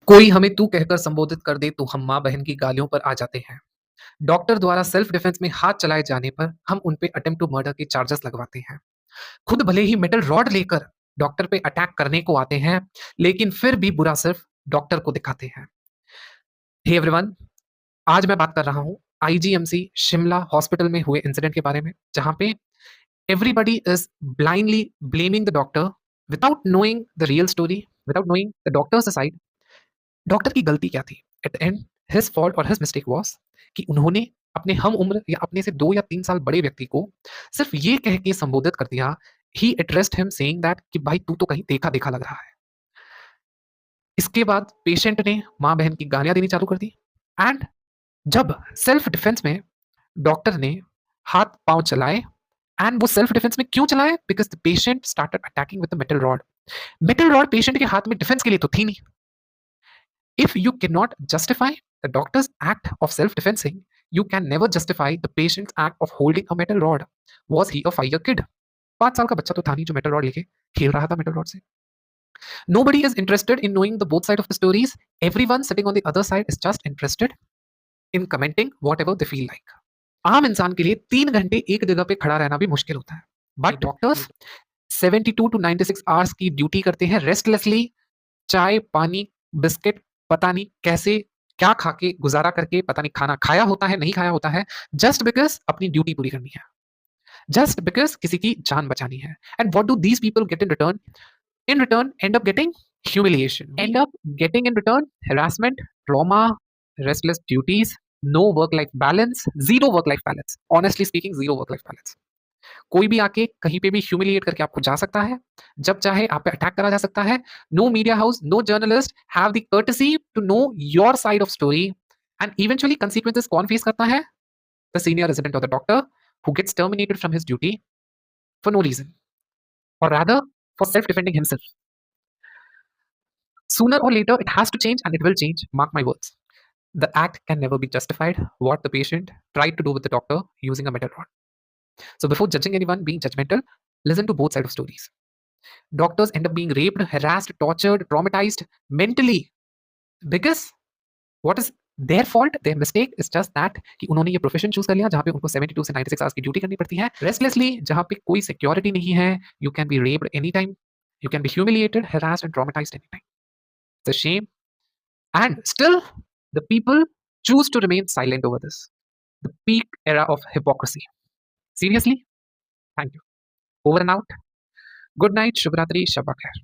कोई हमें तू कहकर संबोधित कर दे तो हम माँ-बहन की गालियों पर आ जाते हैं। डॉक्टर द्वारा सेल्फ डिफेंस में हाथ चलाए जाने पर हम उन पे अटेम्प्ट टू मर्डर के चार्जेस लगवाते हैं। खुद भले ही मेटल रॉड लेकर डॉक्टर पे अटैक करने को आते हैं, लेकिन फिर भी बुरा सिर्फ डॉक्टर को दिखाते हैं। हे एवरीवन, आज मैं बात कर रहा हूँ आईजीएमसी शिमला हॉस्पिटल में हुए इंसिडेंट के बारे में, जहाँ पे everybody is blindly blaming the doctor without knowing the real story, without knowing the doctors side. Doctor की गलती क्या थी? At the end his fault और हिज मिस्टेक वाज़ कि उन्होंने अपने हम उम्र या अपने से 2 या 3 साल बड़े व्यक्ति को सिर्फ़ ये कह के संबोधित कर दिया, ही एड्रेस्ड हिम सेइंग दैट कि भाई तू तो कहीं देखा-देखा लग रहा है। इसके बाद पेशेंट ने माँ-बहन की गालियाँ देनी चालू कर दी एंड जब सेल्फ डिफेंस में डॉक्टर ने हाथ-पाँव चलाए एंड वो सेल्फ डिफेंस में क्यों चलाए? Because the patient started attacking with the metal rod. Metal rod patient के हाथ में डिफेंस के लिए तो थी नहीं। If you cannot justify the doctor's act of self-defensing, you can never justify the patient's act of holding a metal rod. Was he a 5-year kid? 5 साल का बच्चा तो था नहीं जो मेटल रॉड लेके खेल रहा था मेटल रॉड से। Nobody is interested in knowing the both side of the stories. Everyone sitting on the other side is just interested in commenting whatever they feel like. आम इंसान के लिए 3 घंटे एक जगह पे खड़ा रहना भी मुश्किल होता है। बट डॉक्टर्स 72 टू 96 आवर्स की ड्यूटी करते हैं रेस्टलेसली, चाय, पानी, बिस्किट पता नहीं कैसे क्या खा के गुज़ारा करके पता नहीं खाना खाया होता है, नहीं खाया होता है, जस्ट बिकॉज़ अपनी ड्यूटी पूरी करनी है, जस्ट बिकॉज़ किसी की जान बचानी है। And what do these people get in return? In return, end up getting humiliation, end up getting in return harassment, trauma, restless duties, no work-life balance, zero work-life balance. Honestly speaking, zero work-life balance. कोई भी आके कहीं पे भी humiliate करके आपको जा सकता है, जब चाहे आप पे अटैक करा जा सकता है। No media house, no journalist have the courtesy to know your side of story and eventually consequences कौन फेस करता है? The senior resident of the doctor who gets terminated from his duty for no reason और rather for self defending himself. Sooner or later, it has to change and it will change. Mark my words. The act can never be justified. What the patient tried to do with the doctor using a metal rod. So, before judging anyone being judgmental, listen to both sides of stories. Doctors end up being raped, harassed, tortured, traumatized mentally because what is their fault, their mistake is just that कि उन्होंने ये profession choose कर लिया जहाँ पे उनको 72 से 96 hours की ड्यूटी करनी पड़ती है रेस्टलेसली, जहाँ पे कोई सिक्योरिटी नहीं है. You can be raped any time, you can be humiliated, harassed and traumatized any time. It's a shame. And still, the people choose to remain silent over this. The peak era of hypocrisy. Seriously? Thank you. Over and out. Good night. Shubhratri. Shabba khair.